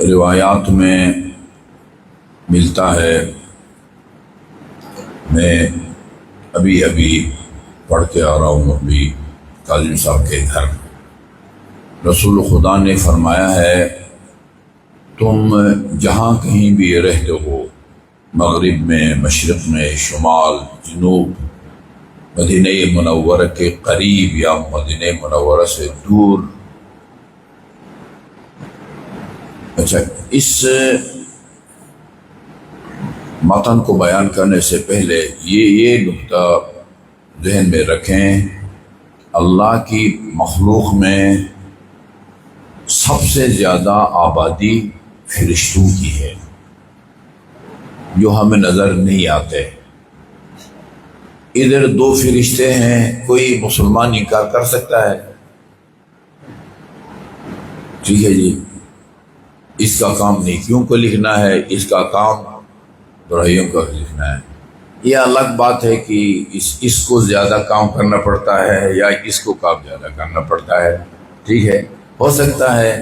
روایات میں ملتا ہے، میں ابھی پڑھ کے آ رہا ہوں ابھی قاضی صاحب کے گھر، رسول خدا نے فرمایا ہے تم جہاں کہیں بھی رہتے ہو، مغرب میں، مشرق میں، شمال، جنوب، مدینہ منورہ کے قریب یا مدینہ منورہ سے دور، اچھا اس متن کو بیان کرنے سے پہلے یہ نقطہ ذہن میں رکھیں، اللہ کی مخلوق میں سب سے زیادہ آبادی فرشتوں کی ہے جو ہمیں نظر نہیں آتے۔ ادھر 2 فرشتے ہیں، کوئی مسلمان انکار کر سکتا ہے؟ ٹھیک ہے جی، اس کا کام نیکیوں کو لکھنا ہے، اس کا کام برائیوں کو لکھنا ہے۔ یہ الگ بات ہے کہ اس کو زیادہ کام کرنا پڑتا ہے یا اس کو کام زیادہ کرنا پڑتا ہے، ٹھیک ہے۔ ہو سکتا ہے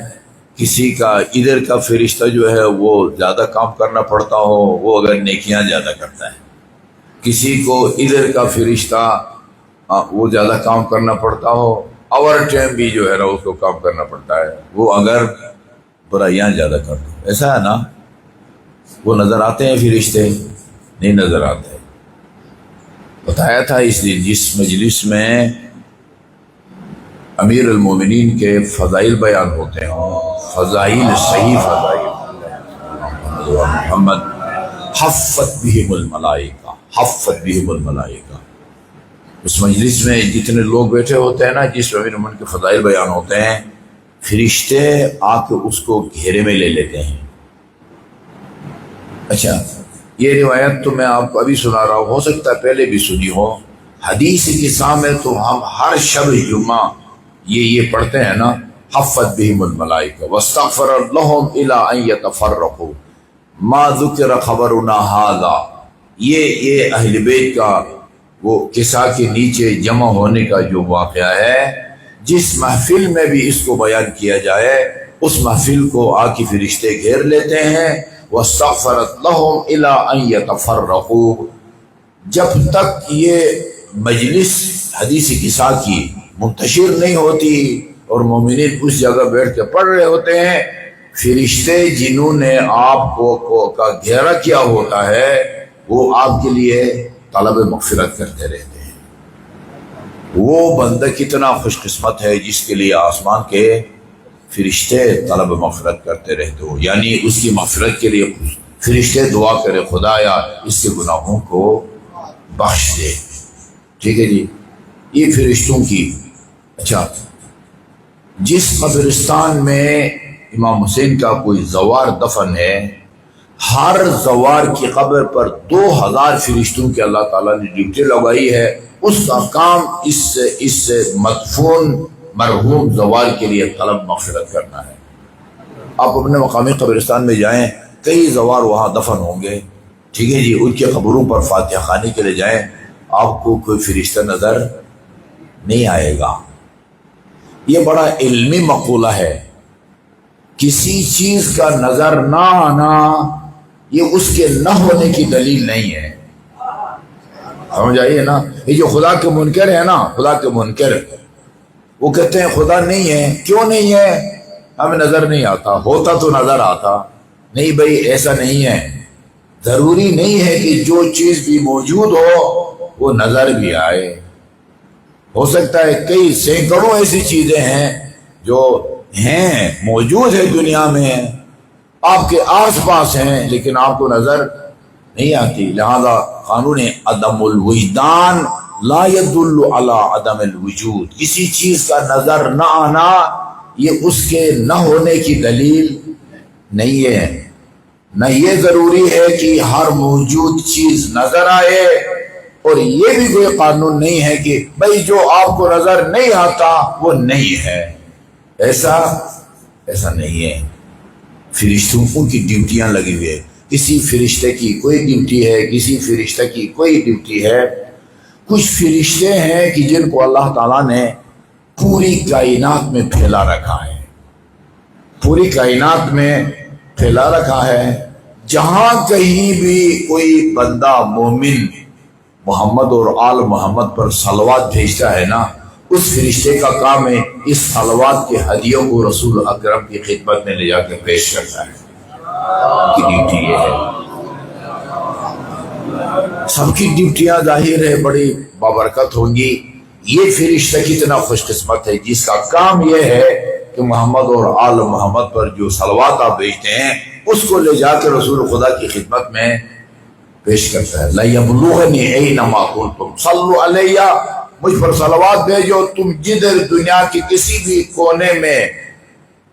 کسی کا ادھر کا فرشتہ جو ہے وہ زیادہ کام کرنا پڑتا ہو، وہ اگر نیکیاں زیادہ کرتا ہے، کسی کو ادھر کا فرشتہ وہ زیادہ کام کرنا پڑتا ہو، اوور ٹائم بھی جو ہے نا اس کو کام کرنا پڑتا ہے، وہ اگر برائیاں زیادہ کرتا ہے، ایسا ہے نا؟ وہ نظر آتے ہیں فرشتے؟ نہیں نظر آتے۔ بتایا تھا اس لیے جس مجلس میں امیر المومنین کے فضائل بیان ہوتے ہیں، فضائل صحیح فضائل محمد، حفت بہم الملائکہ، حفت بہم الملائکہ، اس مجلس میں جتنے لوگ بیٹھے ہوتے ہیں نا، جس امیر المومنین کے فضائل بیان ہوتے ہیں، فرشتے آ کے اس کو گھیرے میں لے لیتے ہیں۔ اچھا یہ روایت تو میں آپ کو ابھی سنا رہا ہوں، ہو سکتا ہے پہلے بھی سنی ہو۔ حدیث کی میں تو ہم ہر شب جمعہ یہ پڑھتے ہیں نا، حفت بہم الملائکہ واستغفر لهم الی ان یتفرقوا ما ذکر خبرنا ھذا۔ یہ اہل بیت کا وہ قصہ کے نیچے جمع ہونے کا جو واقعہ ہے، جس محفل میں بھی اس کو بیان کیا جائے اس محفل کو آ کے فرشتے گھیر لیتے ہیں، وَاسْتَغْفَرَتْ لَهُمْ إِلَىٰ أَنْ يَتَفَرَّقُوا۔ جب تک یہ مجلس حدیث قصہ کی منتشر نہیں ہوتی اور مومنین اس جگہ بیٹھ کے پڑھ رہے ہوتے ہیں، فرشتے جنہوں نے آپ کو کا گھیرا کیا ہوتا ہے وہ آپ کے لیے طلب مغفرت کرتے رہتے ہیں۔ وہ بندہ کتنا خوش قسمت ہے جس کے لیے آسمان کے فرشتے طلب مغفرت کرتے رہتے ہو، یعنی اس کی مغفرت کے لیے فرشتے دعا کرے، خدایا اس کے گناہوں کو بخش دے، ٹھیک ہے جی، یہ فرشتوں کی۔ اچھا جس قبرستان میں امام حسین کا کوئی زوار دفن ہے، ہر زوار کی قبر پر 2000 فرشتوں کے اللہ تعالیٰ نے ڈیوٹی لگائی ہے، اس کا کام اس مدفون مرحوم زوار کے لیے طلب مغفرت کرنا ہے۔ آپ اپنے مقامی قبرستان میں جائیں، کئی زوار وہاں دفن ہوں گے، ٹھیک ہے جی، ان کے قبروں پر فاتحہ خوانی کے لیے جائیں، آپ کو کوئی فرشتہ نظر نہیں آئے گا۔ یہ بڑا علمی مقولہ ہے، کسی چیز کا نظر نہ آنا یہ اس کے نہ ہونے کی دلیل نہیں ہے، سمجھ آئیے نا؟ یہ جو خدا کے منکر ہے نا، خدا کے منکر وہ کہتے ہیں خدا نہیں ہے، کیوں نہیں ہے؟ ہمیں نظر نہیں آتا، ہوتا تو نظر آتا۔ نہیں بھائی ایسا نہیں ہے، ضروری نہیں ہے کہ جو چیز بھی موجود ہو وہ نظر بھی آئے۔ ہو سکتا ہے کئی سینکڑوں ایسی چیزیں ہیں جو ہیں، موجود ہے دنیا میں، آپ کے آس پاس ہیں، لیکن آپ کو نظر نہیں آتی۔ لہذا قانون عدم الوجدان لا يدل على عدم الوجود، کسی چیز کا نظر نہ آنا یہ اس کے نہ ہونے کی دلیل نہیں ہے۔ نہ یہ ضروری ہے کہ ہر موجود چیز نظر آئے، اور یہ بھی کوئی قانون نہیں ہے کہ بھئی جو آپ کو نظر نہیں آتا وہ نہیں ہے، ایسا نہیں ہے۔ فرشتوں کی ڈیوٹیاں لگی ہوئی ہے، کسی فرشتے کی کوئی ڈیوٹی ہے، کسی فرشتے کی کوئی ڈیوٹی ہے۔ کچھ فرشتے ہیں کہ جن کو اللہ تعالیٰ نے پوری کائنات میں پھیلا رکھا ہے، پوری کائنات میں پھیلا رکھا ہے. جہاں کہیں بھی کوئی بندہ مومن محمد اور آل محمد پر صلوات بھیجتا ہے نا، اس فرشتے کا کام ہے اس صلوات کے ہدیوں کو رسول اکرم کی خدمت میں لے جا کے پیش کرتا ہے. کی ڈیوٹی یہ ہے. سب کی ڈیوٹیاں ظاہر ہے بڑی بابرکت ہوں گی. یہ فرشتہ کتنا خوش قسمت ہے جس کا کام یہ ہے کہ محمد اور آل محمد پر جو صلوات آپ بھیجتے ہیں اس کو لے جا کے رسول خدا کی خدمت میں پیش کرتا ہے. لَيَبْلُغَنِي أَيْنَمَا كُنتُمْ صَلُّوا عَلَيَّ، مجھ پر صلوات بھیجو تم جدھر دنیا کی کسی بھی کونے میں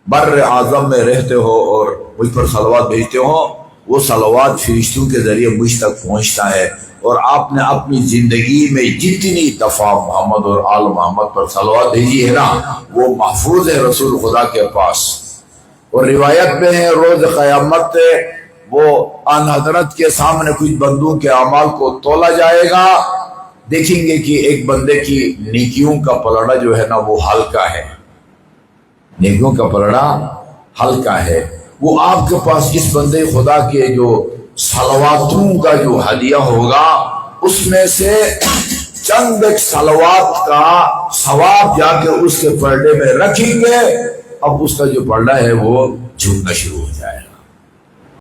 بر اعظم میں رہتے ہو اور مجھ پر صلوات بھیجتے ہو. وہ صلوات فرشتوں کے ذریعے مجھ تک پہنچتا ہے. اور آپ نے اپنی زندگی میں جتنی دفعہ محمد اور آل محمد پر صلوات بھیجی ہے نا وہ محفوظ ہے رسول خدا کے پاس. اور روایت میں ہے روز قیامت وہ آن حضرت کے سامنے کچھ بندوں کے اعمال کو تولا جائے گا. دیکھیں گے کہ ایک بندے کی نیکیوں کا پلڑا جو ہے نا وہ ہلکا ہے، نیکیوں کا پلڑا ہلکا ہے. وہ آپ کے پاس اس بندے خدا کے جو صلواتوں کا جو ہدیہ ہوگا اس میں سے چند ایک صلوات کا ثواب جا کے اس کے پردے میں رکھیں گے. اب اس کا جو پردہ ہے وہ جھکنا شروع ہو جائے.